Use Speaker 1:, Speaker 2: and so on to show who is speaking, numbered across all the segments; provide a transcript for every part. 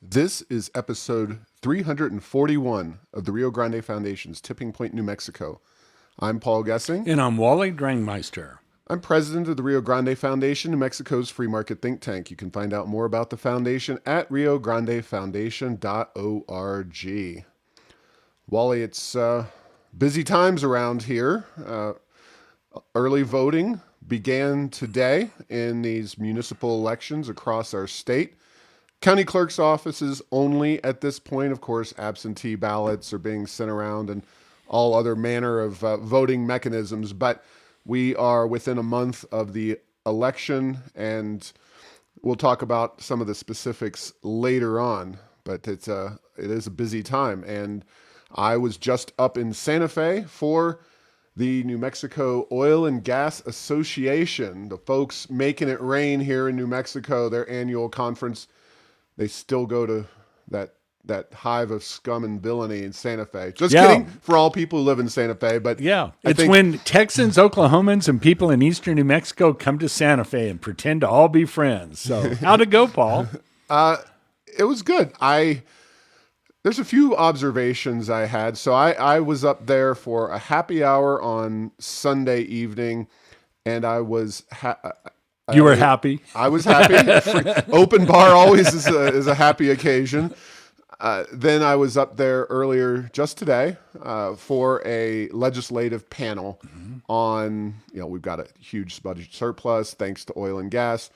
Speaker 1: This is episode 341 of the Rio Grande Foundation's Tipping Point, New Mexico. I'm Paul Gessing.
Speaker 2: And I'm Wally Drangmeister.
Speaker 1: I'm president of the Rio Grande Foundation, New Mexico's free market think tank. You can find out more about the foundation at riograndefoundation.org. Wally, it's busy times around here. Early voting began today in these municipal elections across our state. County clerk's offices only at this point. Of course, absentee ballots are being sent around and all other manner of voting mechanisms. But we are within a month of the election, and we'll talk about some of the specifics later on. But it is a busy time. And I was just up in Santa Fe for the New Mexico Oil and Gas Association, the folks making it rain here in New Mexico, their annual conference. They still go to that hive of scum and villainy in Santa Fe. Just kidding for all people who live in Santa Fe. But
Speaker 2: yeah, it's when Texans, Oklahomans, and people in eastern New Mexico come to Santa Fe and pretend to all be friends. So how'd it go, Paul?
Speaker 1: It was good. There's a few observations I had. So I was up there for a happy hour on Sunday evening, and I was
Speaker 2: You were happy?
Speaker 1: I was happy. Open bar always is a happy occasion. Then I was up there earlier just today for a legislative panel on, we've got a huge budget surplus thanks to oil and gas.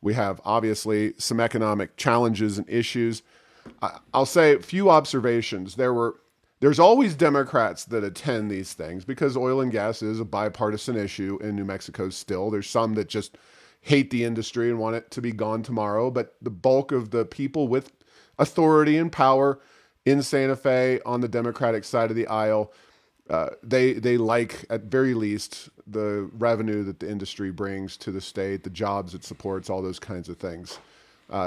Speaker 1: We have obviously some economic challenges and issues. I'll say a few observations. There's always Democrats that attend these things because oil and gas is a bipartisan issue in New Mexico still. There's some that just hate the industry and want it to be gone tomorrow. But the bulk of the people with authority and power in Santa Fe on the Democratic side of the aisle, they like, at very least, the revenue that the industry brings to the state, the jobs it supports, all those kinds of things.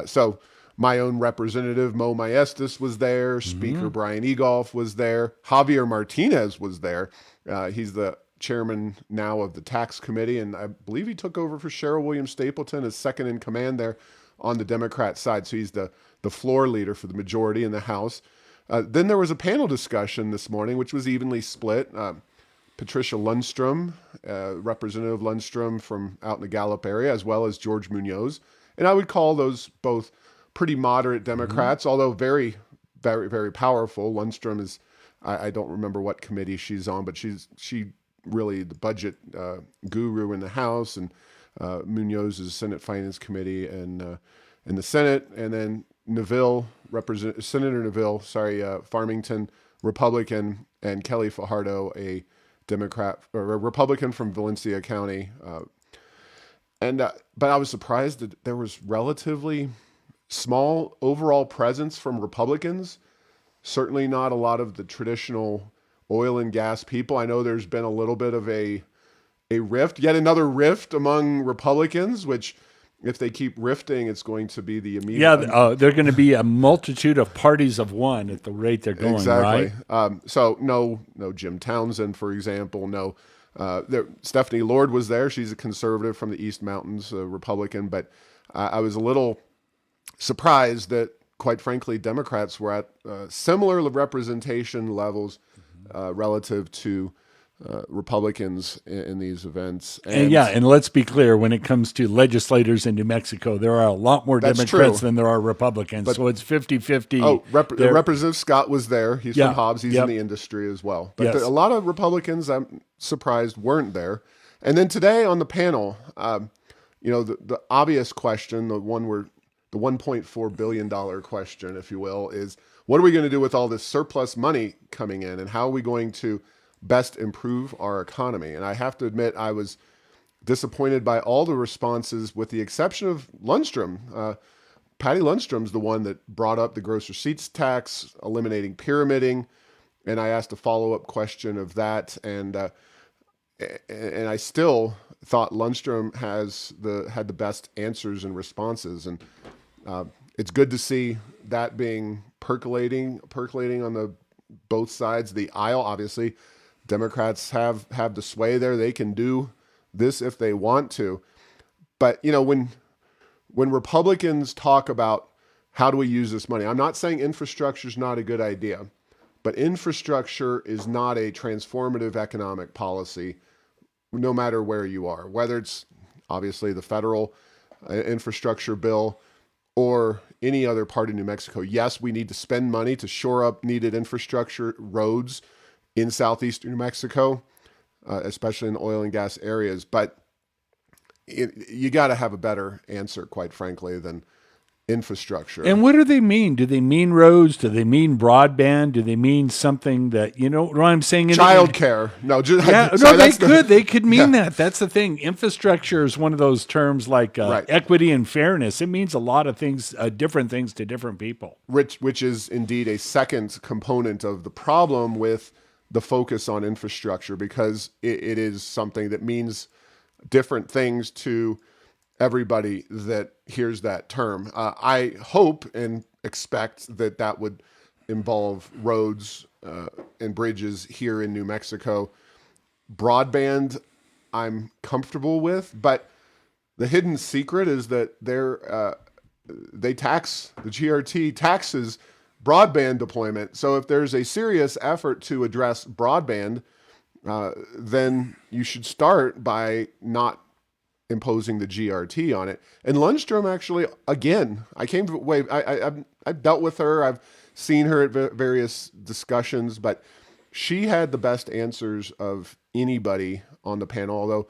Speaker 1: So my own representative, Mo Maestas, was there. Speaker Brian Egolf was there. Javier Martinez was there. He's the chairman now of the tax committee, and I believe he took over for Cheryl Williams Stapleton as second in command there on the Democrat side. So he's the floor leader for the majority in the House. Then there was a panel discussion this morning, which was evenly split. Patricia Lundstrom, Representative Lundstrom from out in the Gallup area, as well as George Munoz. And I would call those both pretty moderate Democrats, although very, very, very powerful. Lundstrom is, I don't remember what committee she's on, but she really the budget guru in the House, and Munoz is Senate Finance Committee and in the Senate, and then Senator Neville, Farmington, Republican, and Kelly Fajardo, a Democrat or a Republican from Valencia County, but I was surprised that there was relatively small overall presence from Republicans. Certainly not a lot of the traditional oil and gas people. I know there's been a little bit of a rift, yet another rift among Republicans, which if they keep rifting, it's going to be the immediate.
Speaker 2: Yeah, they're going to be a multitude of parties of one at the rate they're going,
Speaker 1: exactly.
Speaker 2: Right?
Speaker 1: So no Jim Townsend, for example. No, Stephanie Lord was there. She's a conservative from the East Mountains, a Republican. But I was a little surprised that, quite frankly, Democrats were at similar representation levels relative to Republicans in these events.
Speaker 2: And let's be clear, when it comes to legislators in New Mexico, there are a lot more Democrats than there are Republicans. But, so it's 50-50.
Speaker 1: Oh, Representative Scott was there. He's from Hobbs. He's in the industry as well. But a lot of Republicans, I'm surprised, weren't there. And then today on the panel, the obvious question, the $1.4 billion question, if you will, is what are we going to do with all this surplus money coming in, and how are we going to best improve our economy? And I have to admit, I was disappointed by all the responses, with the exception of Lundstrom. Patty Lundstrom's the one that brought up the gross receipts tax, eliminating pyramiding, and I asked a follow-up question of that, and I still thought Lundstrom had the best answers and responses, and it's good to see that being percolating on the both sides of the aisle. Obviously, Democrats have the sway there; they can do this if they want to. But when Republicans talk about how do we use this money? I'm not saying infrastructure is not a good idea, but infrastructure is not a transformative economic policy, no matter where you are, whether it's obviously the federal infrastructure bill or any other part of New Mexico. Yes, we need to spend money to shore up needed infrastructure, roads in southeastern New Mexico, especially in oil and gas areas. But you got to have a better answer, quite frankly, than infrastructure.
Speaker 2: And what do they mean? Do they mean roads? Do they mean broadband? Do they mean something that, you know what I'm saying?
Speaker 1: Childcare. No, just,
Speaker 2: yeah,
Speaker 1: sorry,
Speaker 2: no, they could mean that. That's the thing. Infrastructure is one of those terms like
Speaker 1: Right.
Speaker 2: equity and fairness. It means a lot of things, different things to different people.
Speaker 1: which is indeed a second component of the problem with the focus on infrastructure, because it is something that means different things to everybody that hears that term. I hope and expect that would involve roads and bridges here in New Mexico. Broadband, I'm comfortable with, but the hidden secret is that they tax, the GRT taxes broadband deployment. So if there's a serious effort to address broadband, then you should start by not imposing the GRT on it. And Lundstrom actually, again, I've dealt with her. I've seen her at various discussions, but she had the best answers of anybody on the panel. Although,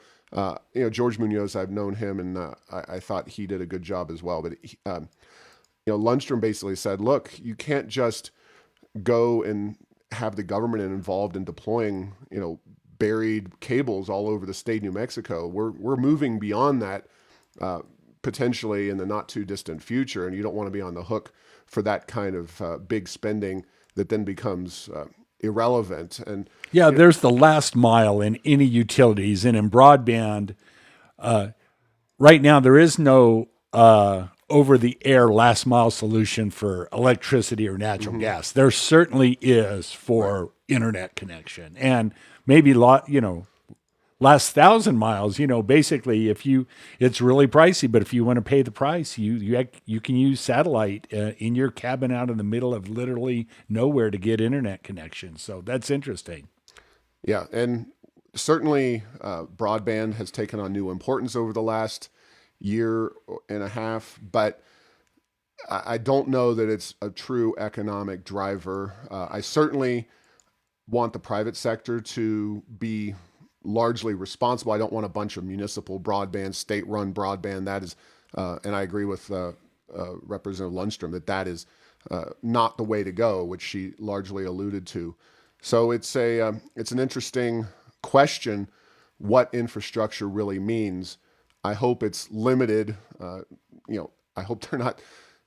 Speaker 1: George Munoz, I've known him, and I thought he did a good job as well. But Lundstrom basically said, look, you can't just go and have the government involved in deploying, buried cables all over the state of New Mexico. We're moving beyond that, potentially in the not too distant future, and you don't want to be on the hook for that kind of big spending that then becomes irrelevant. And
Speaker 2: there's the last mile in any utilities, and in broadband, right now there is no over-the-air last mile solution for electricity or natural gas. There certainly is for internet connection, and maybe last 1,000 miles. Basically, it's really pricey, but if you want to pay the price, you can use satellite in your cabin out in the middle of literally nowhere to get internet connection. So that's interesting.
Speaker 1: Yeah, and certainly broadband has taken on new importance over the last year and a half, but I don't know that it's a true economic driver. I certainly want the private sector to be largely responsible. I don't want a bunch of municipal broadband, state-run broadband. That is, and I agree with Representative Lundstrom that is not the way to go, which she largely alluded to. So it's an interesting question, what infrastructure really means. I hope it's limited. I hope they're not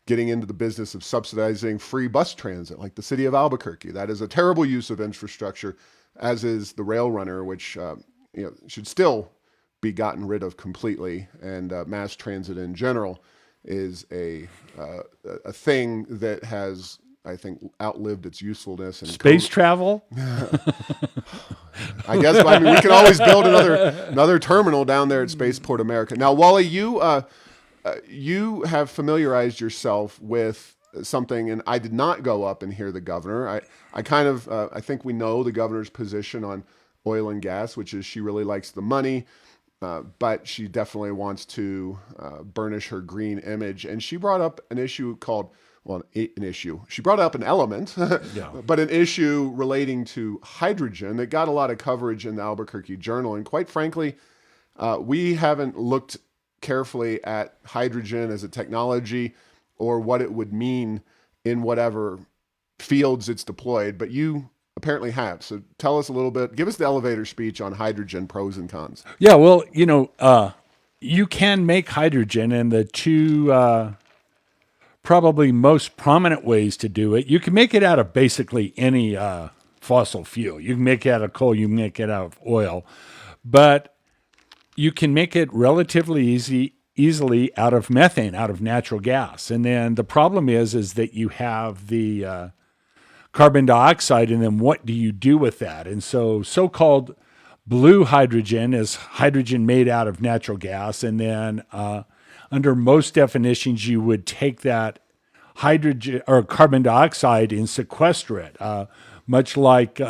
Speaker 1: getting into the business of subsidizing free bus transit like the city of Albuquerque. That is a terrible use of infrastructure, as is the rail runner, which should still be gotten rid of completely. And mass transit in general is a thing that has, I think, outlived its usefulness. And
Speaker 2: space travel?
Speaker 1: I guess. I mean, we can always build another terminal down there at Spaceport America. Now, Wally, you have familiarized yourself with something, and I did not go up and hear the governor. I think we know the governor's position on oil and gas, which is she really likes the money, but she definitely wants to burnish her green image. And she brought up an issue called, an issue. She brought up an element, but an issue relating to hydrogen that got a lot of coverage in the Albuquerque Journal. And quite frankly, we haven't looked carefully at hydrogen as a technology or what it would mean in whatever fields it's deployed, but you apparently have. So tell us a little bit, give us the elevator speech on hydrogen, pros and cons.
Speaker 2: Yeah, well, you can make hydrogen, and the two probably most prominent ways to do it, you can make it out of basically any fossil fuel. You can make it out of coal, you can make it out of oil, but you can make it relatively easily out of methane, out of natural gas. And then the problem is that you have the carbon dioxide, and then what do you do with that? And so-called blue hydrogen is hydrogen made out of natural gas. And then under most definitions, you would take that hydrogen or carbon dioxide and sequester it, much like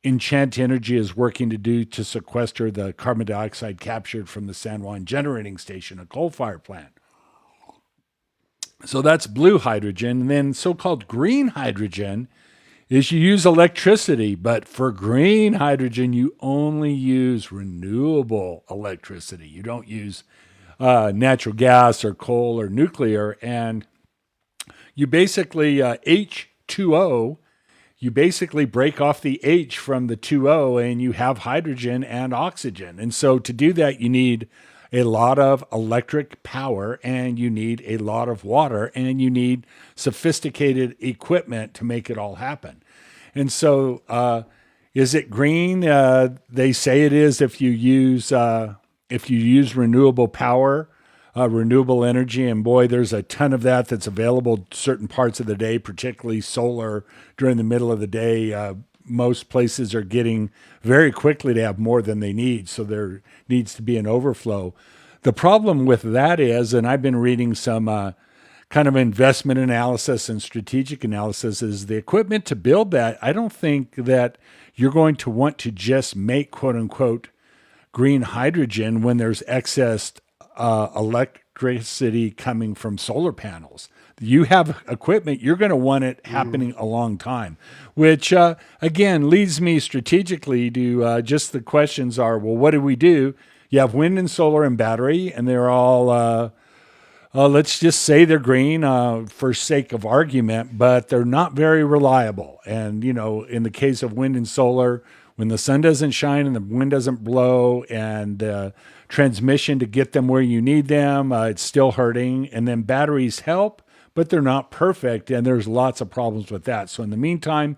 Speaker 2: Enchant Energy is working to sequester the carbon dioxide captured from the San Juan Generating Station, a coal-fired plant. So that's blue hydrogen. And then so-called green hydrogen is you use electricity, but for green hydrogen, you only use renewable electricity. You don't use natural gas or coal or nuclear. And you basically, H2O, you basically break off the H from the 2O and you have hydrogen and oxygen. And so to do that, you need a lot of electric power and you need a lot of water and you need sophisticated equipment to make it all happen. And so is it green? They say it is if you use renewable power, renewable energy. And boy, there's a ton of that that's available certain parts of the day, particularly solar during the middle of the day. Most places are getting very quickly to have more than they need. So there needs to be an overflow. The problem with that is, and I've been reading some kind of investment analysis and strategic analysis, is the equipment to build that. I don't think that you're going to want to just make quote unquote green hydrogen when there's excess electricity coming from solar panels. You have equipment, you're going to want it happening a long time, which again leads me strategically to just the questions are, well, what do we do? You have wind and solar and battery, and they're all, let's just say they're green for sake of argument, but they're not very reliable. And, you know, in the case of wind and solar, when the sun doesn't shine and the wind doesn't blow and transmission to get them where you need them, it's still hurting. And then batteries help, but they're not perfect, and there's lots of problems with that. So in the meantime,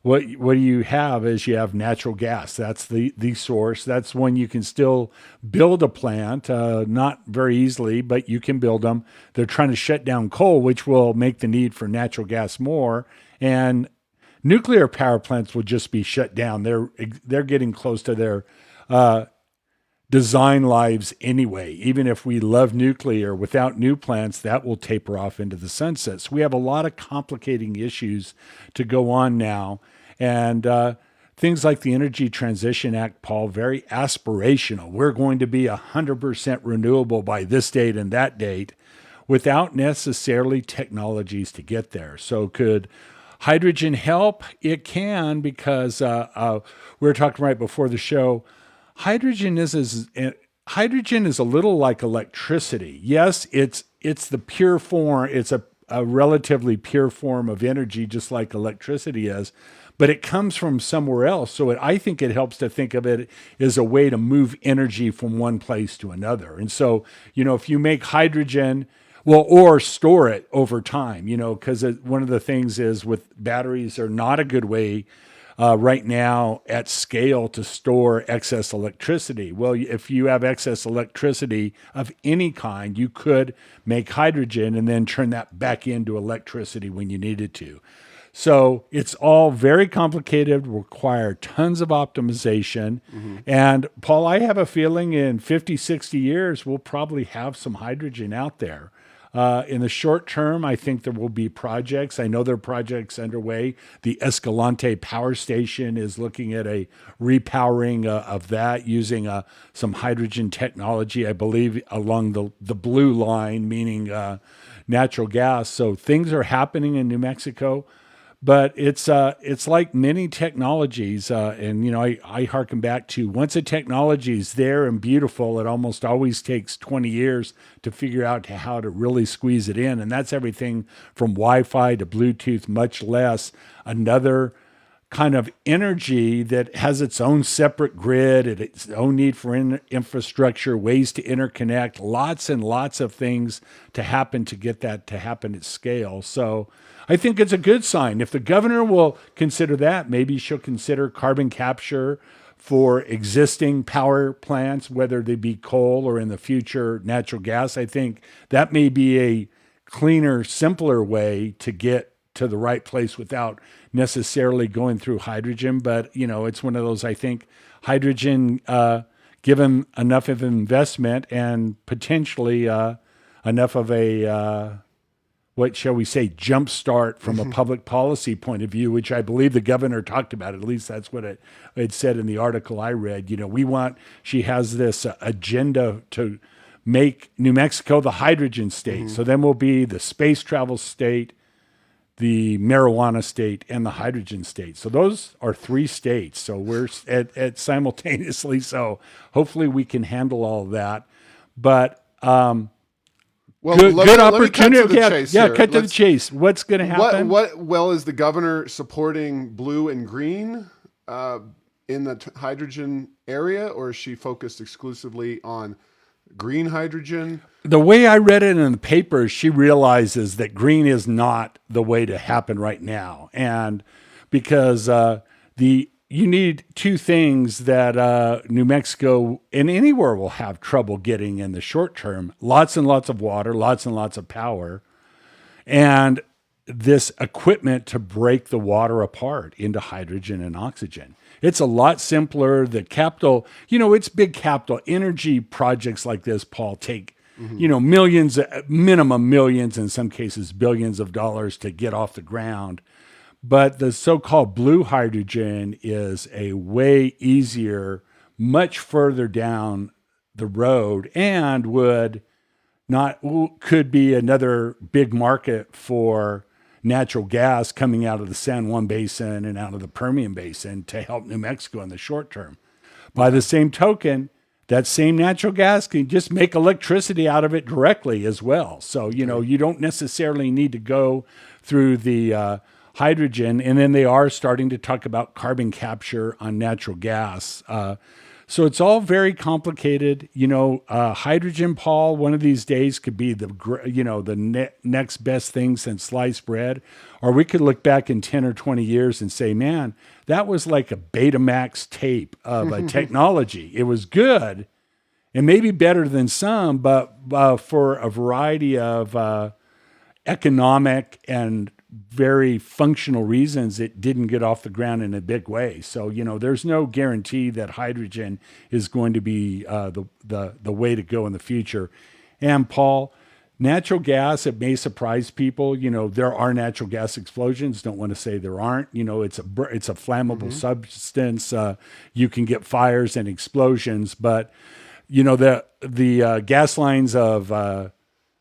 Speaker 2: what do you have is you have natural gas. That's the source. That's when you can still build a plant, not very easily, but you can build them. They're trying to shut down coal, which will make the need for natural gas more. And nuclear power plants will just be shut down. They're getting close to their design lives anyway. Even if we love nuclear, without new plants, that will taper off into the sunset. So we have a lot of complicating issues to go on now. And things like the Energy Transition Act, Paul, very aspirational. We're going to be 100% renewable by this date and that date without necessarily technologies to get there. So could hydrogen help? It can, because we were talking right before the show, hydrogen is a little like electricity. Yes, it's the pure form. It's a relatively pure form of energy, just like electricity is, but it comes from somewhere else. So I think it helps to think of it as a way to move energy from one place to another. And so, you know, if you make hydrogen, well, or store it over time, you know, because one of the things is with batteries are not a good way right now at scale to store excess electricity. Well, if you have excess electricity of any kind, you could make hydrogen and then turn that back into electricity when you needed to. So it's all very complicated, require tons of optimization. Mm-hmm. And Paul, I have a feeling in 50, 60 years, we'll probably have some hydrogen out there. In the short term, I think there will be projects. I know there are projects underway. The Escalante Power Station is looking at a repowering of that using some hydrogen technology, I believe, along the blue line, meaning natural gas. So things are happening in New Mexico. But it's like many technologies, and you know, I hearken back to once a technology is there and beautiful, it almost always takes 20 years to figure out how to really squeeze it in, and that's everything from Wi-Fi to Bluetooth, much less another kind of energy that has its own separate grid, its own need for infrastructure, ways to interconnect, lots and lots of things to happen to get that to happen at scale. So I think it's a good sign. If the governor will consider that, maybe she'll consider carbon capture for existing power plants, whether they be coal or in the future natural gas. I think that may be a cleaner, simpler way to get to the right place without necessarily going through hydrogen. But, you know, it's one of those, I think, hydrogen, given enough of investment and potentially enough of a what shall we say, jumpstart from a public policy point of view, which I believe the governor talked about. At least that's what it said in the article I read. She has this agenda to make New Mexico the hydrogen state. So then we'll be the space travel state, the marijuana state, and the hydrogen state. So those are 3 states. So we're at simultaneously. So hopefully we can handle all of that. But
Speaker 1: Well,
Speaker 2: good
Speaker 1: let me cut
Speaker 2: opportunity.
Speaker 1: to the chase here.
Speaker 2: Cut to the chase. What's going to happen?
Speaker 1: Is the governor supporting blue and green in the hydrogen area, or is she focused exclusively on green hydrogen?
Speaker 2: The way I read it in the paper, she realizes that green is not the way to happen right now. And because you need 2 things that New Mexico and anywhere will have trouble getting in the short term: lots and lots of water, lots and lots of power, and this equipment to break the water apart into hydrogen and oxygen. It's a lot simpler. The capital, it's big capital energy projects like this, Paul, take, millions, minimum millions, in some cases, billions of dollars to get off the ground. But the so-called blue hydrogen is a way easier, much further down the road, and could be another big market for natural gas coming out of the San Juan Basin and out of the Permian Basin to help New Mexico in the short term. By the same token, that same natural gas can just make electricity out of it directly as well. So, you don't necessarily need to go through the hydrogen. And then they are starting to talk about carbon capture on natural gas. So it's all very complicated. Hydrogen, Paul, one of these days could be the next best thing since sliced bread. Or we could look back in 10 or 20 years and say, man, that was like a Betamax tape of a technology. It was good and maybe better than some, but for a variety of economic and very functional reasons, it didn't get off the ground in a big way. So, there's no guarantee that hydrogen is going to be the way to go in the future. And Paul, natural gas, it may surprise people. There are natural gas explosions. Don't want to say there aren't. It's a flammable substance. You can get fires and explosions, but the gas lines of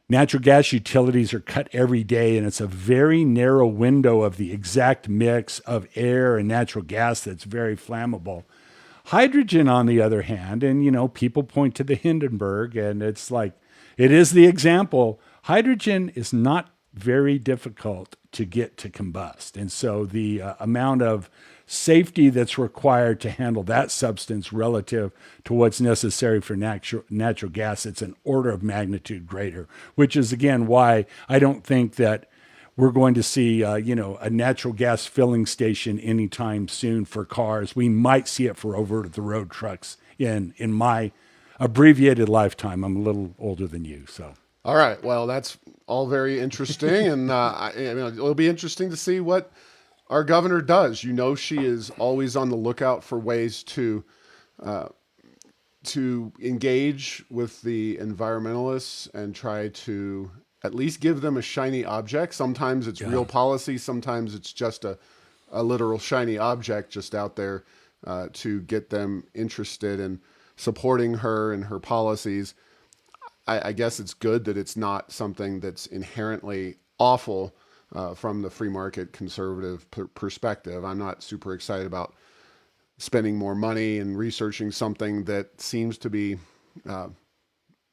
Speaker 2: natural gas utilities are cut every day, and it's a very narrow window of the exact mix of air and natural gas that's very flammable. Hydrogen, on the other hand, and people point to the Hindenburg, and it's like, it is the example. Hydrogen is not very difficult to get to combust. And so the amount of safety that's required to handle that substance relative to what's necessary for natural gas, it's an order of magnitude greater, which is, again, why I don't think that we're going to see, a natural gas filling station anytime soon for cars. We might see it for over-the-road trucks in my abbreviated lifetime. I'm a little older than you, so.
Speaker 1: All right. Well, that's all very interesting, and it'll be interesting to see what our governor does. She is always on the lookout for ways to engage with the environmentalists and try to at least give them a shiny object. Sometimes it's real policy. Sometimes it's just a literal shiny object just out there to get them interested in supporting her and her policies. I guess it's good that it's not something that's inherently awful from the free market conservative perspective. I'm not super excited about spending more money and researching something that seems to be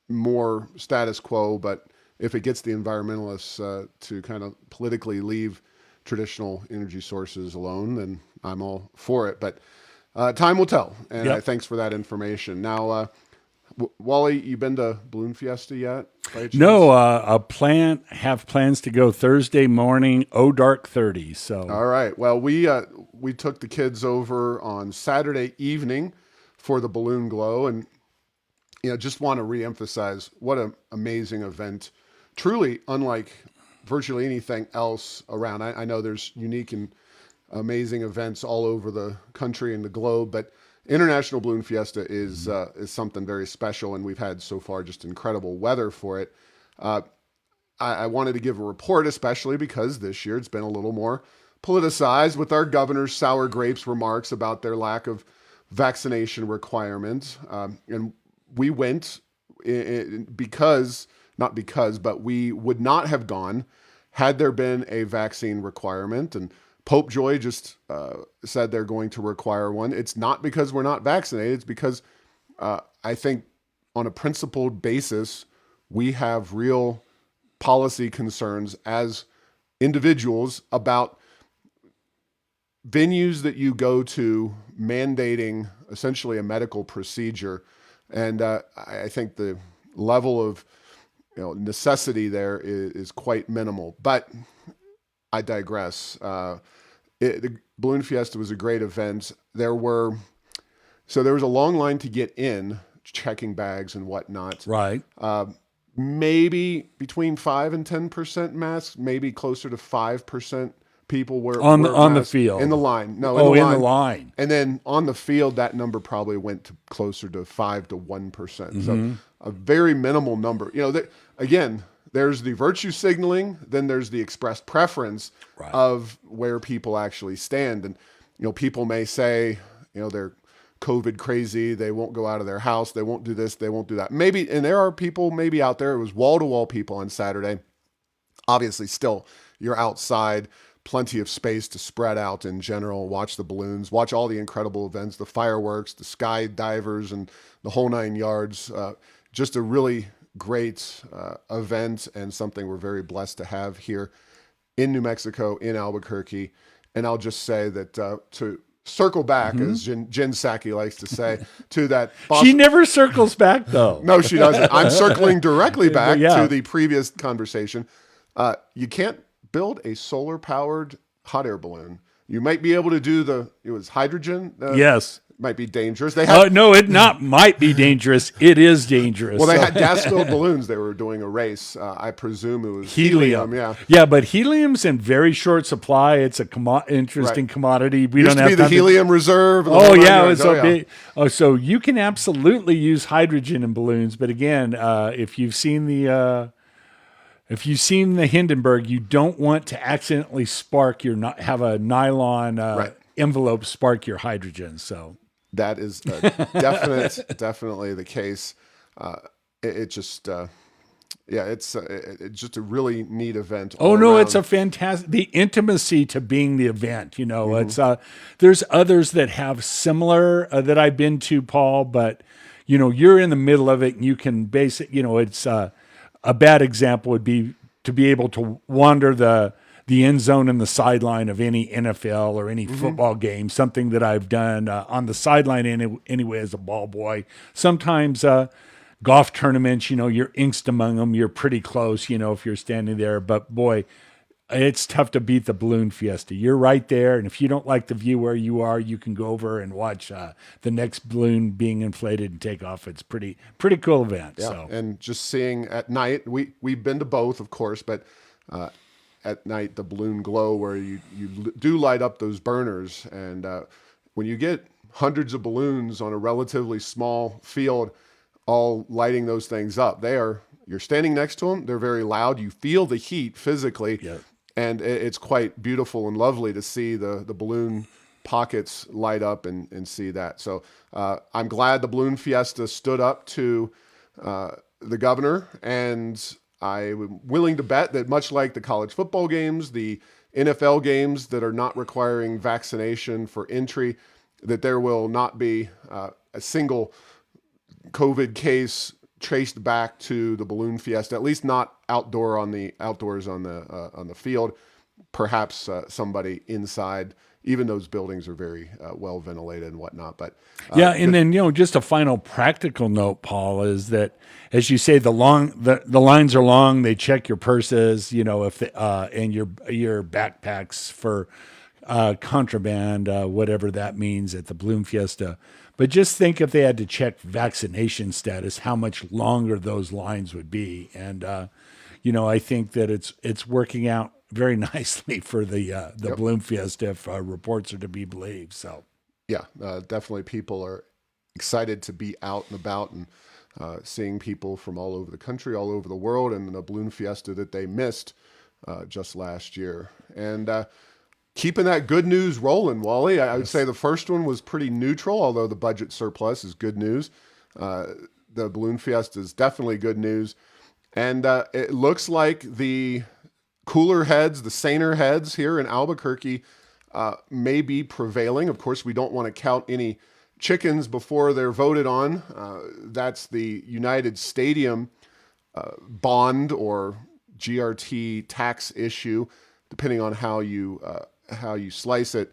Speaker 1: more status quo, but if it gets the environmentalists to kind of politically leave traditional energy sources alone, then I'm all for it. But time will tell, and thanks for that information. Now, Wally, you been to Balloon Fiesta yet?
Speaker 2: No, have plans to go Thursday morning, dark 30. So
Speaker 1: all right. Well, we took the kids over on Saturday evening for the Balloon Glow, and just want to reemphasize what an amazing event. Truly unlike virtually anything else around. I know there's unique and amazing events all over the country and the globe, but International Balloon Fiesta is something very special, and we've had so far just incredible weather for it. I wanted to give a report, especially because this year it's been a little more politicized with our governor's sour grapes remarks about their lack of vaccination requirements. And we went but we would not have gone had there been a vaccine requirement. And Pope Joy just said they're going to require one. It's not because we're not vaccinated. It's because I think on a principled basis, we have real policy concerns as individuals about venues that you go to mandating essentially a medical procedure. And I think the level of necessity there is quite minimal. But I digress. The Balloon Fiesta was a great event. There was a long line to get in, checking bags and whatnot.
Speaker 2: Right.
Speaker 1: Maybe between 5 and 10% masks, maybe closer to 5% people were
Speaker 2: on
Speaker 1: masks
Speaker 2: the field
Speaker 1: in the line.
Speaker 2: No, in the line.
Speaker 1: And then on the field, that number probably went to closer to 5 to 1%. So a very minimal number. Again, there's the virtue signaling, then there's the expressed preference of where people actually stand. And people may say, they're COVID crazy, they won't go out of their house, they won't do this, they won't do that. Maybe, and there are people maybe out there, it was wall-to-wall people on Saturday. Obviously, still, you're outside, plenty of space to spread out in general, watch the balloons, watch all the incredible events, the fireworks, the sky divers, and the whole 9 yards. Just a really great event, and something we're very blessed to have here in New Mexico, in Albuquerque. And I'll just say that to circle back, as Jen Psaki likes to say, to that.
Speaker 2: She never circles back, though.
Speaker 1: No, she doesn't. I'm circling directly back to the previous conversation. You can't build a solar-powered hot air balloon. You might be able to do it was hydrogen.
Speaker 2: Yes.
Speaker 1: Might be dangerous. They had,
Speaker 2: no, it not might be dangerous. It is dangerous.
Speaker 1: Well, they had gas-filled balloons. They were doing a race. I presume it was helium.
Speaker 2: Yeah, but helium's in very short supply. It's a interesting commodity. We
Speaker 1: Used
Speaker 2: don't
Speaker 1: to
Speaker 2: have
Speaker 1: be the helium reserve.
Speaker 2: So you can absolutely use hydrogen in balloons. But again, if you've seen the Hindenburg, you don't want to accidentally have a nylon envelope spark your hydrogen. So.
Speaker 1: That is definitely the case. It's just a really neat event.
Speaker 2: It's a fantastic, the intimacy to being the event, it's, there's others that have similar, that I've been to, Paul, but you're in the middle of it and you can it's, a bad example would be to be able to wander the end zone and the sideline of any NFL or any football game, something that I've done on the sideline anyway as a ball boy. Sometimes golf tournaments, you're inked among them. You're pretty close, if you're standing there. But boy, it's tough to beat the Balloon Fiesta. You're right there. And if you don't like the view where you are, you can go over and watch the next balloon being inflated and take off. It's pretty cool event.
Speaker 1: Yeah.
Speaker 2: So.
Speaker 1: And just seeing at night, we've been to both, of course, but at night, the balloon glow where you do light up those burners. And when you get hundreds of balloons on a relatively small field, all lighting those things up, you're standing next to them. They're very loud. You feel the heat physically.
Speaker 2: Yeah.
Speaker 1: And it's quite beautiful and lovely to see the balloon pockets light up and see that. So I'm glad the Balloon Fiesta stood up to the governor, and I'm willing to bet that much like the college football games, the NFL games that are not requiring vaccination for entry, that there will not be a single COVID case traced back to the Balloon Fiesta, at least not outdoors on the field. Perhaps somebody inside. Even those buildings are very well ventilated and whatnot. But
Speaker 2: and then just a final practical note, Paul, is that as you say, the lines are long. They check your purses, if and your backpacks for contraband, whatever that means at the Balloon Fiesta. But just think if they had to check vaccination status, how much longer those lines would be. And I think that it's working out very nicely for the Balloon Fiesta, if reports are to be believed. So,
Speaker 1: definitely people are excited to be out and about, and seeing people from all over the country, all over the world, and the balloon fiesta that they missed just last year. And keeping that good news rolling, Wally. I would say the first one was pretty neutral, although the budget surplus is good news. The balloon fiesta is definitely good news. And it looks like the cooler heads, the saner heads here in Albuquerque may be prevailing. Of course, we don't want to count any chickens before they're voted on. That's the United Stadium bond or GRT tax issue, depending on how you slice it.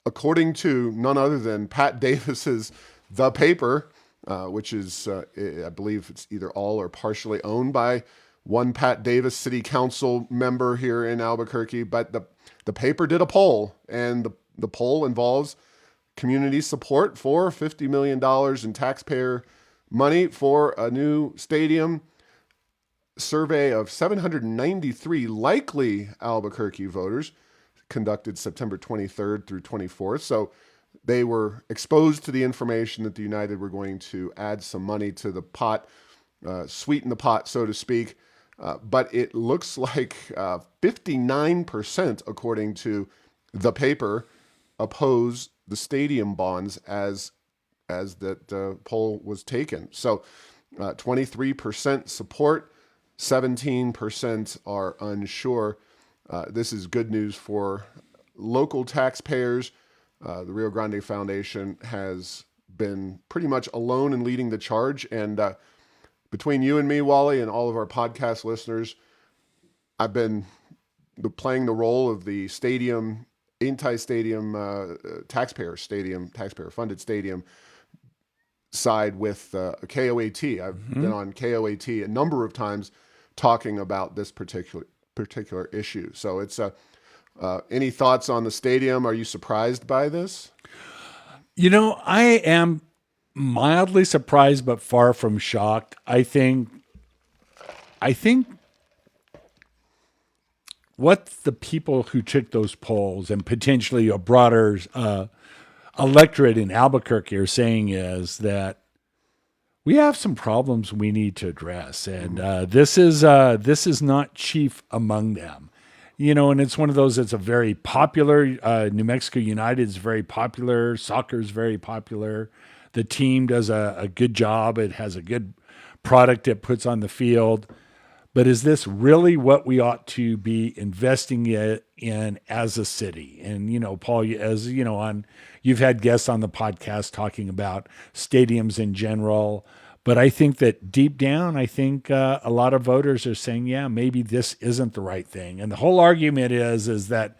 Speaker 1: According to none other than Pat Davis's The Paper, which is, I believe it's either all or partially owned by one Pat Davis city council member here in Albuquerque. But the paper did a poll, and the poll involves community support for $50 million in taxpayer money for a new stadium. Survey of 793 likely Albuquerque voters conducted September 23rd through 24th. So they were exposed to the information that the United were going to add some money to the pot, sweeten the pot, so to speak. But it looks like 59%, according to The Paper, oppose the stadium bonds as that poll was taken. So 23% support, 17% are unsure. This is good news for local taxpayers. The Rio Grande Foundation has been pretty much alone in leading the charge. And between you and me, Wally, and all of our podcast listeners, I've been playing the role of the stadium, anti-stadium taxpayer-funded stadium side with KOAT. I've been on KOAT a number of times talking about this particular issue. So it's any thoughts on the stadium? Are you surprised by this?
Speaker 2: I am mildly surprised, but far from shocked. I think what the people who took those polls and potentially a broader electorate in Albuquerque are saying is that we have some problems we need to address, and this is not chief among them. And it's one of those that's a very popular. New Mexico United is very popular. Soccer is very popular. The team does a good job. It has a good product it puts on the field. But is this really what we ought to be investing in as a city? And, Paul, you've had guests on the podcast talking about stadiums in general. But I think that deep down, a lot of voters are saying, yeah, maybe this isn't the right thing. And the whole argument is that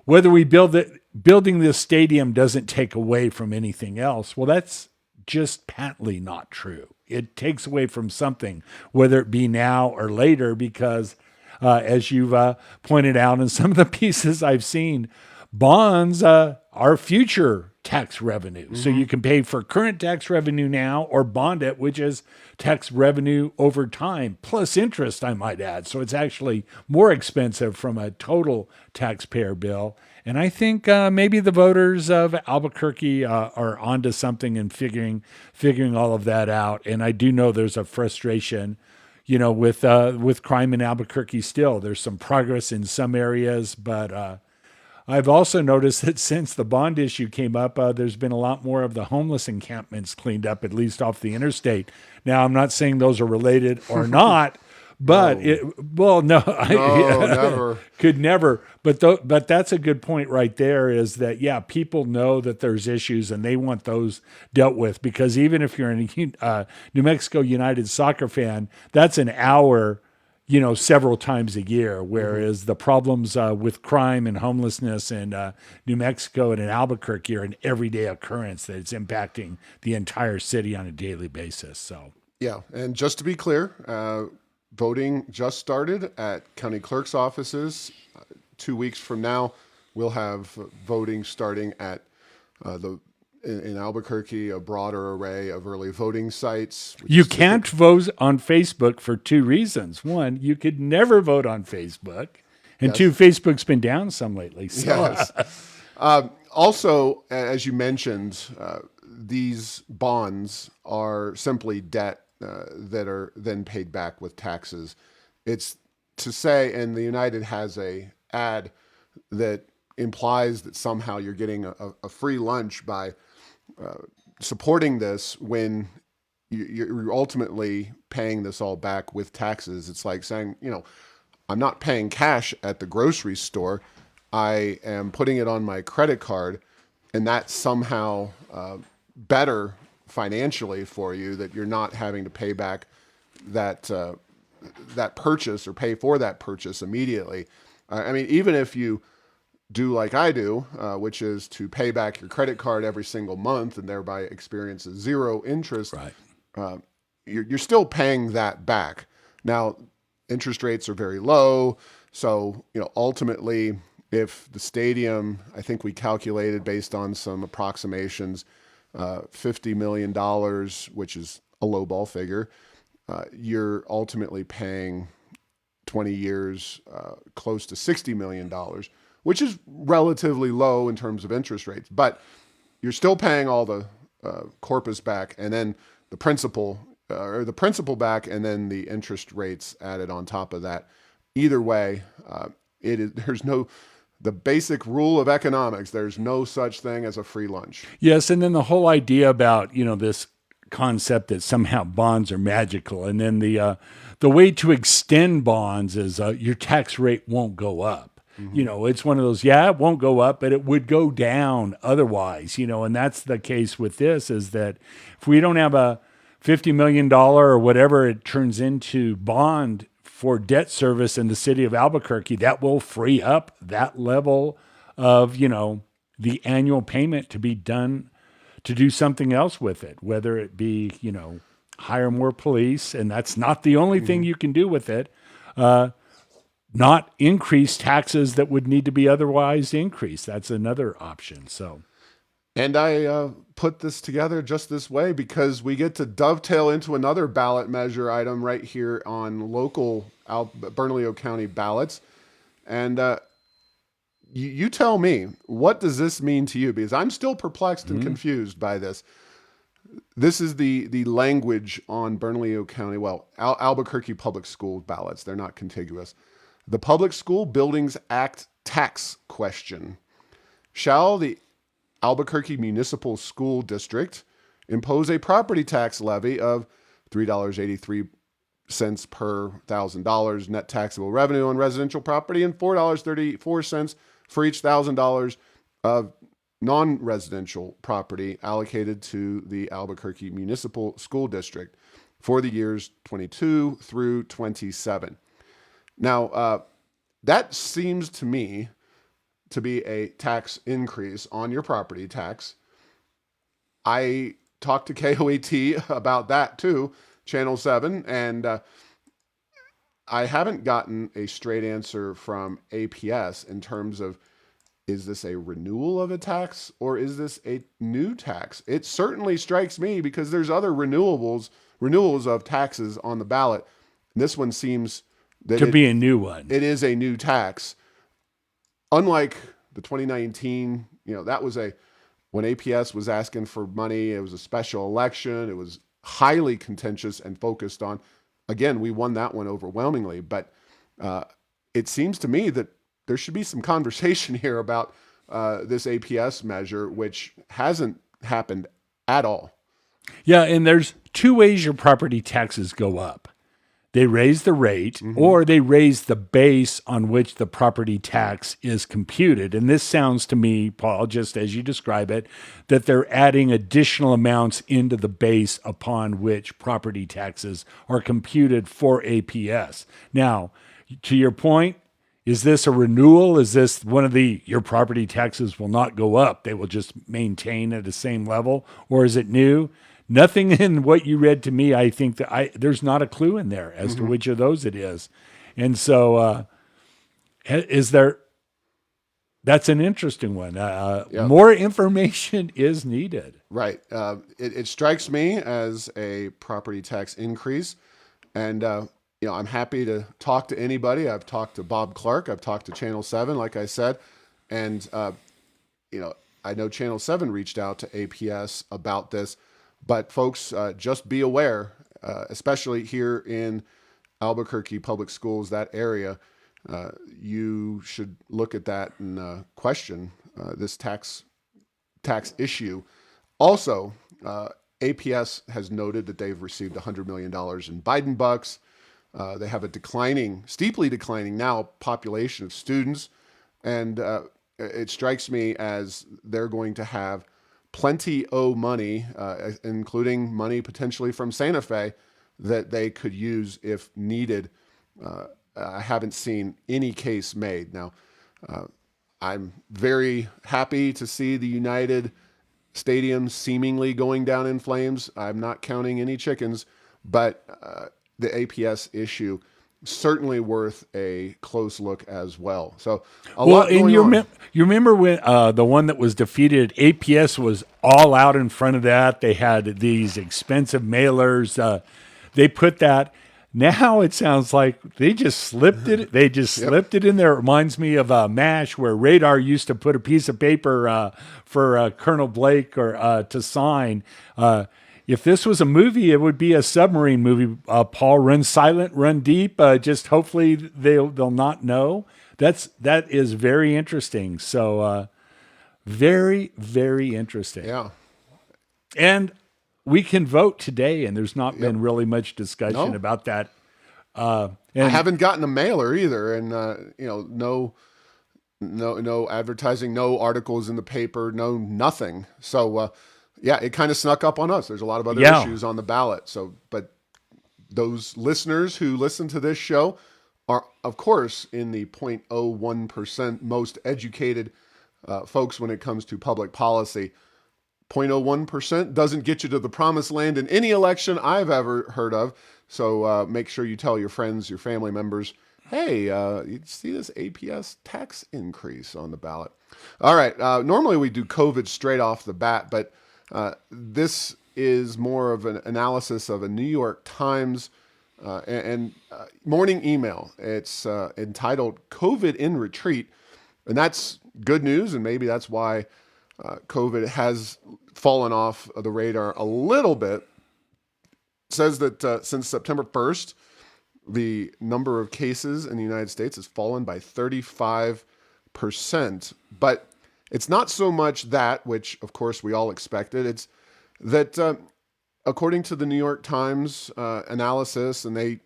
Speaker 2: whether we building this stadium doesn't take away from anything else. Well, that's just patently not true. It takes away from something, whether it be now or later, because as you've pointed out in some of the pieces I've seen, bonds are future tax revenue. Mm-hmm. So you can pay for current tax revenue now or bond it, which is tax revenue over time, plus interest, I might add. So it's actually more expensive from a total taxpayer bill. And I think maybe the voters of Albuquerque are onto something and figuring all of that out. And I do know there's a frustration, with crime in Albuquerque still. There's some progress in some areas, but I've also noticed that since the bond issue came up, there's been a lot more of the homeless encampments cleaned up, at least off the interstate. Now, I'm not saying those are related or not, but
Speaker 1: never.
Speaker 2: Could never. But that's a good point right there. Is that people know that there's issues and they want those dealt with, because even if you're a New Mexico United soccer fan, that's an hour, several times a year. Whereas the problems with crime and homelessness in New Mexico and in Albuquerque are an everyday occurrence that it's impacting the entire city on a daily basis. So
Speaker 1: yeah, and just to be clear. Voting just started at county clerk's offices. 2 weeks from now, we'll have voting starting at in Albuquerque, a broader array of early voting sites.
Speaker 2: You can't vote on Facebook for two reasons. One, you could never vote on Facebook. And
Speaker 1: Yes.
Speaker 2: two, Facebook's been down some lately. So.
Speaker 1: Yes. Also, as you mentioned, these bonds are simply debt that are then paid back with taxes. It's to say, and the United has a ad that implies that somehow you're getting a free lunch by supporting this when you're ultimately paying this all back with taxes. It's like saying, I'm not paying cash at the grocery store. I am putting it on my credit card, and that's somehow better financially for you, that you're not having to pay back that that purchase or pay for that purchase immediately. I mean, even if you do like I do, which is to pay back your credit card every single month and thereby experience a zero interest,
Speaker 2: Right.
Speaker 1: You're still paying that back. Now, interest rates are very low, so ultimately, if the stadium, I think we calculated based on some approximations, $50 million, which is a lowball figure, you're ultimately paying 20 years close to $60 million, which is relatively low in terms of interest rates. But you're still paying all the corpus back, and then the principal back, and then the interest rates added on top of that. Either way, the basic rule of economics, there's no such thing as a free lunch.
Speaker 2: Yes, and then the whole idea about this concept that somehow bonds are magical, and then the way to extend bonds is your tax rate won't go up. Mm-hmm. It's one of those, it won't go up, but it would go down otherwise. And that's the case with this, is that if we don't have a $50 million or whatever it turns into bond for debt service in the city of Albuquerque, that will free up that level of, the annual payment to be done to do something else with it, whether it be, hire more police. And that's not the only thing you can do with it. Not increase taxes that would need to be otherwise increased. That's another option. So,
Speaker 1: and I put this together just this way because we get to dovetail into another ballot measure item right here on local Bernalillo County ballots. And you tell me, what does this mean to you? Because I'm still perplexed and confused by this. This is the language on Bernalillo County, Albuquerque Public School ballots. They're not contiguous. The Public School Buildings Act tax question. Shall the Albuquerque Municipal School District impose a property tax levy of $3.83 per $1,000 net taxable revenue on residential property and $4.34 for each $1,000 of non-residential property allocated to the Albuquerque Municipal School District for the years 22 through 27. Now, that seems to me to be a tax increase on your property tax. I talked to KOAT about that too, Channel 7, and I haven't gotten a straight answer from APS in terms of, is this a renewal of a tax or is this a new tax? It certainly strikes me, because there's other renewals of taxes on the ballot. This one seems that
Speaker 2: to be a new one.
Speaker 1: It is a new tax. Unlike the 2019, that was when APS was asking for money, it was a special election. It was highly contentious and focused on, again, we won that one overwhelmingly, but it seems to me that there should be some conversation here about this APS measure, which hasn't happened at all.
Speaker 2: Yeah, and there's two ways your property taxes go up. They raise the rate, or they raise the base on which the property tax is computed. And this sounds to me, Paul, just as you describe it, that they're adding additional amounts into the base upon which property taxes are computed for APS. Now, to your point, is this a renewal? Is this one of your property taxes will not go up, they will just maintain at the same level? Or is it new? Nothing in what you read to me, I think that there's not a clue in there as to which of those it is. And so that's an interesting one. More information is needed.
Speaker 1: Right. It strikes me as a property tax increase. And, I'm happy to talk to anybody. I've talked to Bob Clark. I've talked to Channel 7, like I said. And, I know Channel 7 reached out to APS about this, but folks, just be aware, especially here in Albuquerque Public Schools, that area, you should look at that and question this tax issue. Also, APS has noted that they've received $100 million in Biden bucks. They have a steeply declining now population of students. And it strikes me as they're going to have plenty of money, including money potentially from Santa Fe, that they could use if needed. I haven't seen any case made. Now, I'm very happy to see the United Stadium seemingly going down in flames. I'm not counting any chickens, but the APS issue certainly worth a close look as well. So a lot going on.
Speaker 2: You remember when the one that was defeated, APS was all out in front of that. They had these expensive mailers. They put that. Now it sounds like they just slipped it. They just slipped it in there. It reminds me of MASH, where Radar used to put a piece of paper for Colonel Blake or to sign. If this was a movie, it would be a submarine movie. Paul, run silent, run deep. Just hopefully they'll not know. That is very interesting. So very, very interesting.
Speaker 1: Yeah.
Speaker 2: And we can vote today, and there's not been really much discussion about that.
Speaker 1: I haven't gotten a mailer either, and no advertising, no articles in the paper, nothing. So it kind of snuck up on us. There's a lot of other issues on the ballot. So, but those listeners who listen to this show are, of course, in the 0.01% most educated folks when it comes to public policy. 0.01% doesn't get you to the promised land in any election I've ever heard of. So make sure you tell your friends, your family members, hey, you see this APS tax increase on the ballot. All right. Normally we do COVID straight off the bat, but this is more of an analysis of a New York Times and morning email. It's entitled COVID in Retreat. And that's good news. And maybe that's why COVID has fallen off of the radar a little bit. It says that since September 1st, the number of cases in the United States has fallen by 35%. But it's not so much that, which of course we all expected. It's that according to the New York Times analysis, and the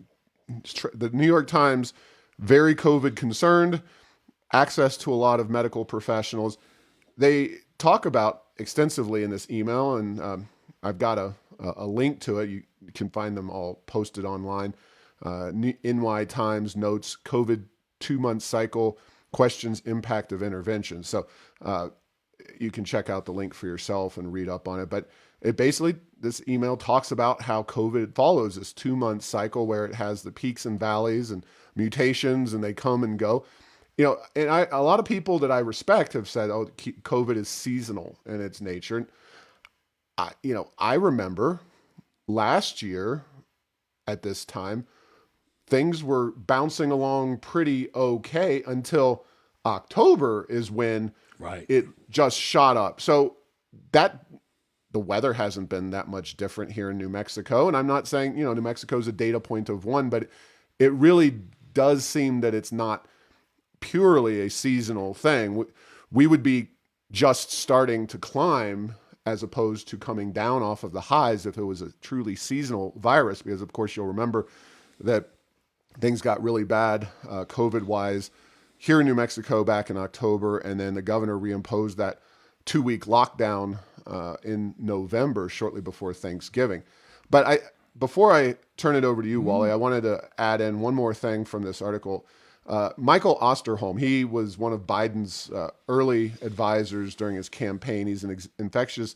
Speaker 1: New York Times, very COVID concerned, access to a lot of medical professionals. They talk about extensively in this email, and I've got a link to it. You can find them all posted online. NY Times notes COVID 2-month cycle questions impact of intervention. So you can check out the link for yourself and read up on it. But it basically, this email talks about how COVID follows this 2-month cycle where it has the peaks and valleys and mutations, and they come and go. And a lot of people that I respect have said, oh, COVID is seasonal in its nature. And I remember last year at this time, things were bouncing along pretty okay until October is when it just shot up. So the weather hasn't been that much different here in New Mexico. And I'm not saying, New Mexico is a data point of one, but it really does seem that it's not purely a seasonal thing. We would be just starting to climb as opposed to coming down off of the highs if it was a truly seasonal virus, because of course you'll remember that things got really bad COVID-wise here in New Mexico back in October, and then the governor reimposed that 2-week lockdown in November, shortly before Thanksgiving. But before I turn it over to you, Wally, I wanted to add in one more thing from this article. Michael Osterholm, he was one of Biden's early advisors during his campaign. He's an infectious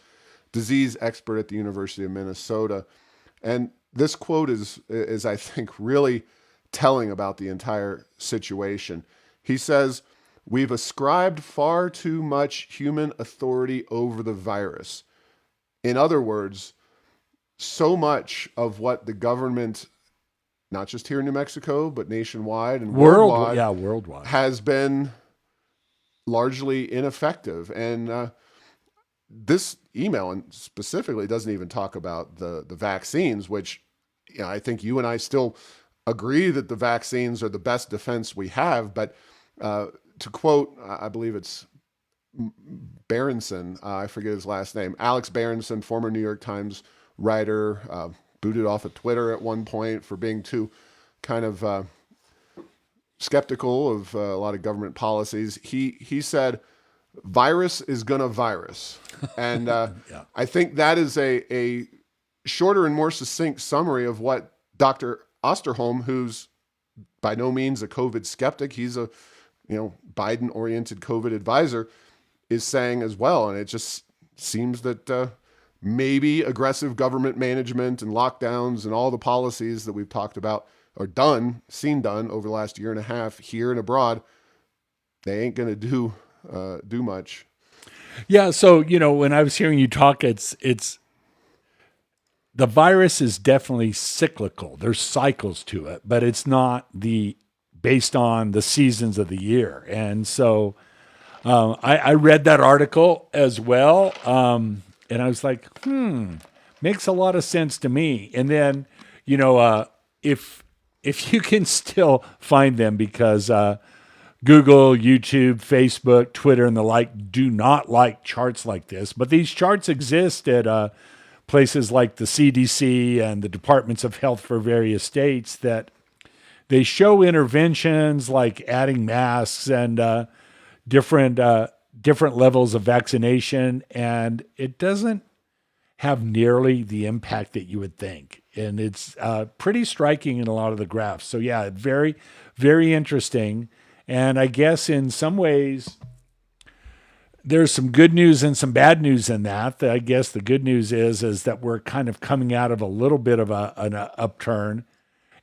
Speaker 1: disease expert at the University of Minnesota. And this quote is I think, really telling about the entire situation. He says, "We've ascribed far too much human authority over the virus." In other words, so much of what the government, not just here in New Mexico, but nationwide and worldwide,
Speaker 2: worldwide,
Speaker 1: has been largely ineffective. And this email and specifically doesn't even talk about the vaccines, which I think you and I still agree that the vaccines are the best defense we have. But to quote, I believe it's Berenson, I forget his last name, Alex Berenson, former New York Times writer, booted off of Twitter at one point for being too kind of skeptical of a lot of government policies. He said, "Virus is gonna virus," and I think that is a shorter and more succinct summary of what Dr. Osterholm, who's by no means a COVID skeptic, he's a Biden-oriented COVID advisor, is saying as well. And it just seems that maybe aggressive government management and lockdowns and all the policies that we've talked about are seen done over the last year and a half here and abroad. They ain't going to do much.
Speaker 2: Yeah. So, when I was hearing you talk, it's the virus is definitely cyclical. There's cycles to it, but it's not based on the seasons of the year. And so I read that article as well. And I was like, makes a lot of sense to me. And then, if you can still find them, because Google, YouTube, Facebook, Twitter, and the like do not like charts like this, but these charts exist at places like the CDC and the departments of health for various states, that they show interventions like adding masks and different levels of vaccination, and it doesn't have nearly the impact that you would think. And it's pretty striking in a lot of the graphs. So yeah, very, very interesting. And I guess in some ways, there's some good news and some bad news in that. I guess the good news is that we're kind of coming out of a little bit of an upturn.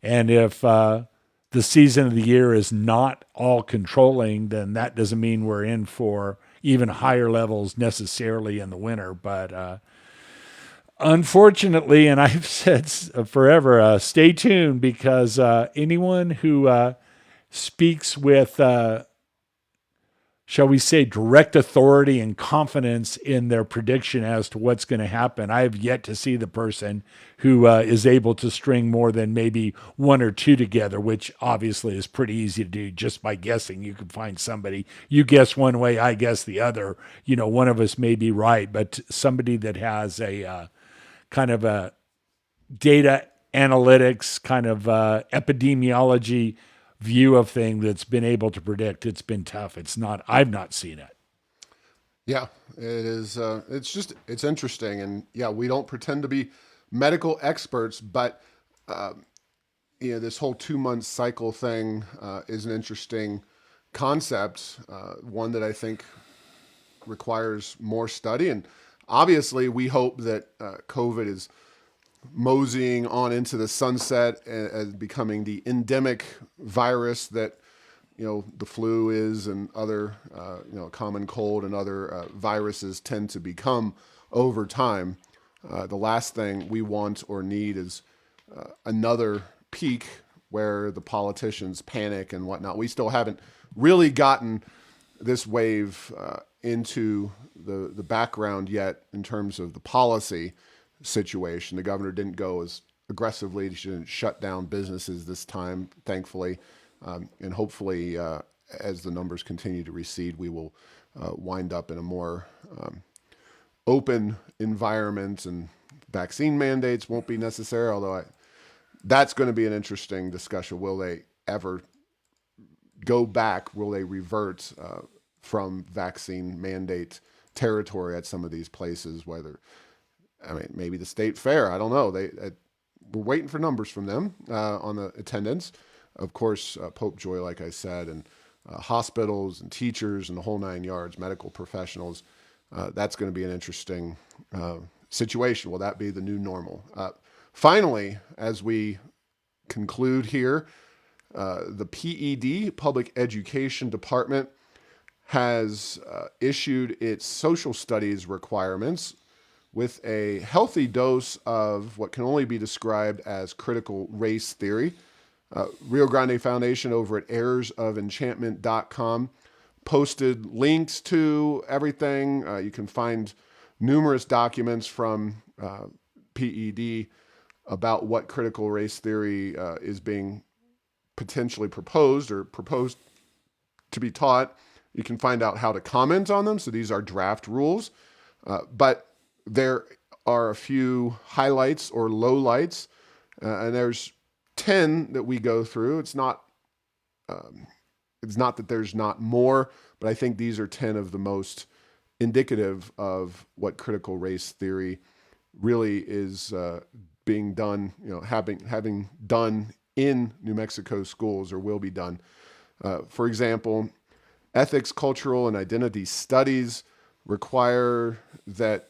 Speaker 2: And if the season of the year is not all controlling, then that doesn't mean we're in for even higher levels necessarily in the winter. But unfortunately, and I've said forever, stay tuned, because anyone who speaks with, shall we say, direct authority and confidence in their prediction as to what's going to happen, I have yet to see the person who is able to string more than maybe one or two together, which obviously is pretty easy to do just by guessing. You can find somebody, you guess one way, I guess the other. One of us may be right, but somebody that has a kind of a data analytics, kind of epidemiology view of thing that's been able to predict, it's been tough. I've not seen it.
Speaker 1: Yeah, it is. It's interesting. And yeah, we don't pretend to be medical experts, but this whole 2-month cycle thing is an interesting concept, one that I think requires more study. And obviously we hope that COVID is moseying on into the sunset and becoming the endemic virus that the flu is, and other common cold and other viruses tend to become over time. The last thing we want or need is another peak where the politicians panic and whatnot. We still haven't really gotten this wave into the background yet in terms of the policy situation. The governor didn't go as aggressively. She didn't shut down businesses this time, thankfully. And hopefully, as the numbers continue to recede, we will wind up in a more open environment, and vaccine mandates won't be necessary, although that's going to be an interesting discussion. Will they ever go back? Will they revert from vaccine mandate territory at some of these places? Maybe the state fair. I don't know. We're waiting for numbers from them on the attendance. Of course, Pope Joy, like I said, and hospitals and teachers and the whole 9 yards, medical professionals. That's going to be an interesting situation. Will that be the new normal? Finally, as we conclude here, the PED, Public Education Department, has issued its social studies requirements with a healthy dose of what can only be described as critical race theory. Rio Grande Foundation over at errorsoфenchantment.com posted links to everything. You can find numerous documents from PED about what critical race theory is being potentially proposed or proposed to be taught. You can find out how to comment on them. So these are draft rules. But there are a few highlights or lowlights, and there's 10 that we go through. It's not that there's not more, but I think these are 10 of the most indicative of what critical race theory really is being done, having done in New Mexico schools or will be done. For example, ethics, cultural, and identity studies require that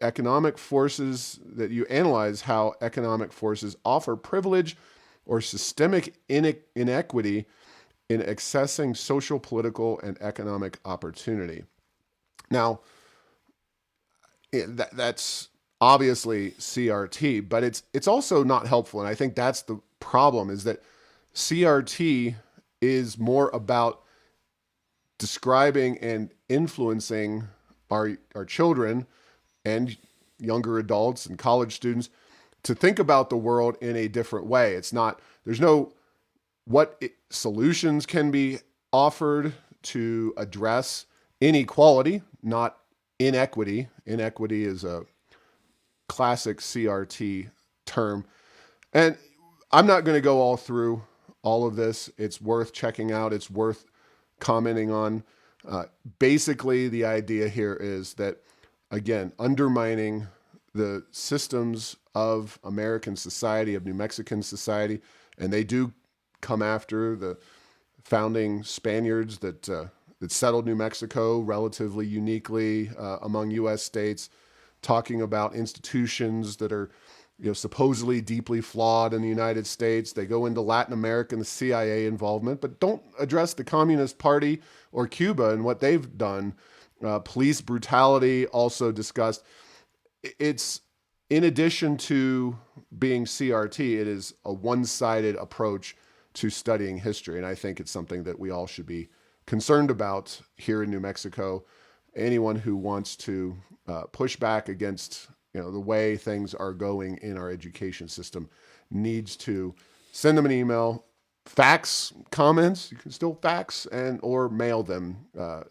Speaker 1: you analyze how economic forces offer privilege or systemic inequity in accessing social, political, and economic opportunity. Now, that's obviously CRT, but it's also not helpful. And I think that's the problem, is that CRT is more about describing and influencing our children and younger adults and college students to think about the world in a different way. There's no solutions can be offered to address inequality, not inequity. Inequity is a classic CRT term. And I'm not going to go all through all of this. It's worth checking out. It's worth commenting on. Basically, the idea here is that, again, undermining the systems of American society, of New Mexican society, and they do come after the founding Spaniards that settled New Mexico relatively uniquely among U.S. states, talking about institutions that are supposedly deeply flawed in the United States. They go into Latin America and the CIA involvement, but don't address the Communist Party or Cuba and what they've done. Police brutality also discussed. It's, in addition to being CRT, it is a one-sided approach to studying history. And I think it's something that we all should be concerned about here in New Mexico. Anyone who wants to push back against the way things are going in our education system needs to send them an email, fax comments. You can still fax or mail them.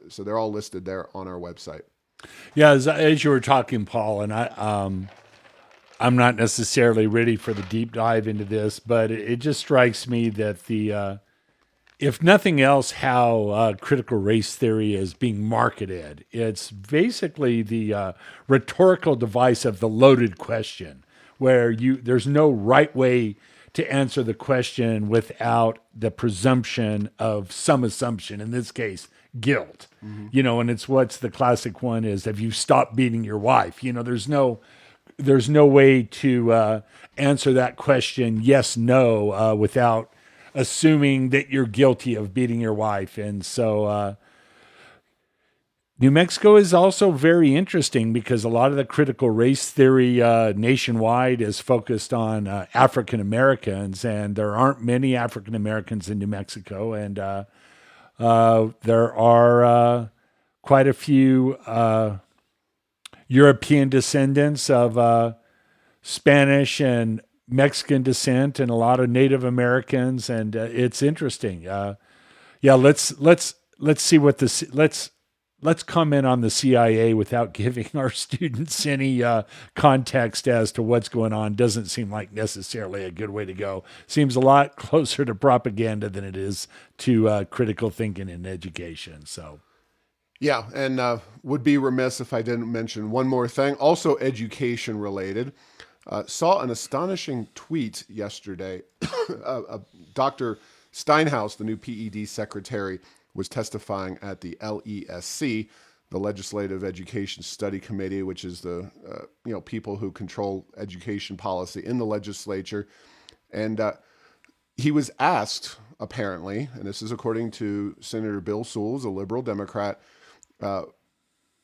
Speaker 1: So they're all listed there on our website.
Speaker 2: Yeah, as you were talking, Paul, and I'm not necessarily ready for the deep dive into this, but it just strikes me that if nothing else, how critical race theory is being marketed. It's basically the rhetorical device of the loaded question, where there's no right way to answer the question without the presumption of some assumption, in this case, guilt. Mm-hmm. And it's what's the classic one is, have you stopped beating your wife? There's no way to answer that question yes, no, without assuming that you're guilty of beating your wife. And so New Mexico is also very interesting because a lot of the critical race theory nationwide is focused on African Americans, and there aren't many African Americans in New Mexico. And there are quite a few European descendants of Spanish and Mexican descent, and a lot of Native Americans, and it's interesting. Let's see what let's comment on the CIA without giving our students any context as to what's going on. Doesn't seem like necessarily a good way to go. Seems a lot closer to propaganda than it is to critical thinking in education. So.
Speaker 1: Yeah, and would be remiss if I didn't mention one more thing, also education related. Saw an astonishing tweet yesterday. Dr. Steinhaus, the new PED Secretary, was testifying at the LESC, the Legislative Education Study Committee, which is the people who control education policy in the legislature. And he was asked, apparently, and this is according to Senator Bill Sewells, a liberal Democrat,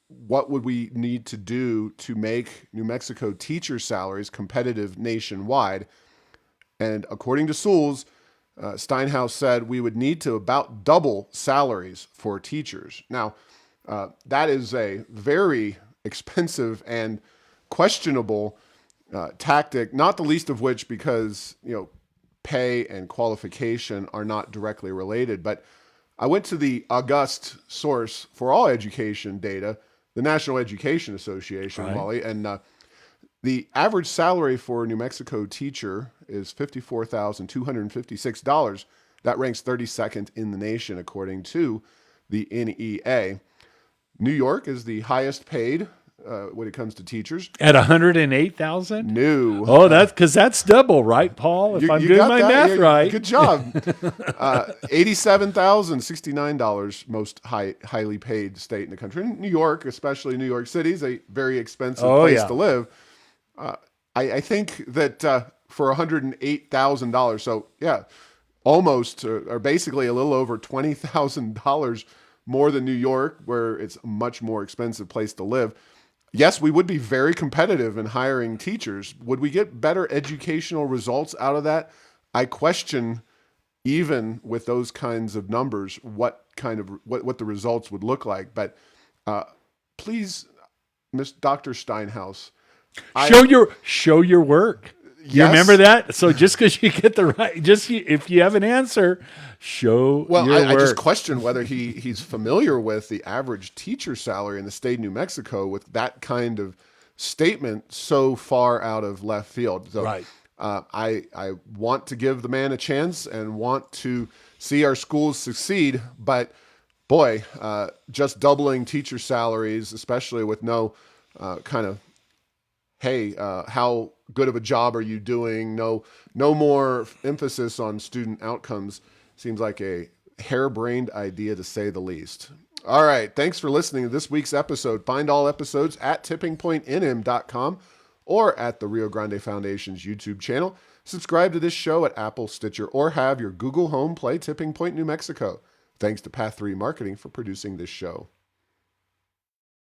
Speaker 1: what would we need to do to make New Mexico teacher salaries competitive nationwide? And according to Sewells, Steinhaus said we would need to about double salaries for teachers. Now, that is a very expensive and questionable tactic, not the least of which because, pay and qualification are not directly related. But I went to the august source for all education data, the National Education Association,
Speaker 2: Right.
Speaker 1: Wally, and the average salary for a New Mexico teacher is $54,256. That ranks 32nd in the nation, according to the NEA. New York is the highest paid when it comes to teachers.
Speaker 2: At 108,000?
Speaker 1: New.
Speaker 2: Oh, that's double, right, Paul? If I'm doing
Speaker 1: got
Speaker 2: my
Speaker 1: that.
Speaker 2: math right.
Speaker 1: Good job. $87,069, most highly paid state in the country. New York, especially New York City, is a very expensive place to live. I think that for $108,000, so yeah, almost or basically a little over $20,000 more than New York, where it's a much more expensive place to live. Yes, we would be very competitive in hiring teachers. Would we get better educational results out of that? I question, even with those kinds of numbers, what the results would look like. But please, Miss Dr. Steinhaus,
Speaker 2: Show your work. You
Speaker 1: Yes.
Speaker 2: remember that? So just because you get the right, if you have an answer, show your work.
Speaker 1: I just question whether he's familiar with the average teacher salary in the state of New Mexico with that kind of statement so far out of left field. So,
Speaker 2: Right.
Speaker 1: I want to give the man a chance and want to see our schools succeed, but boy, just doubling teacher salaries, especially with no kind of, hey, how good of a job are you doing? No more emphasis on student outcomes. Seems like a harebrained idea, to say the least. All right. Thanks for listening to this week's episode. Find all episodes at tippingpointnm.com or at the Rio Grande Foundation's YouTube channel. Subscribe to this show at Apple, Stitcher, or have your Google Home play Tipping Point New Mexico. Thanks to Path 3 Marketing for producing this show.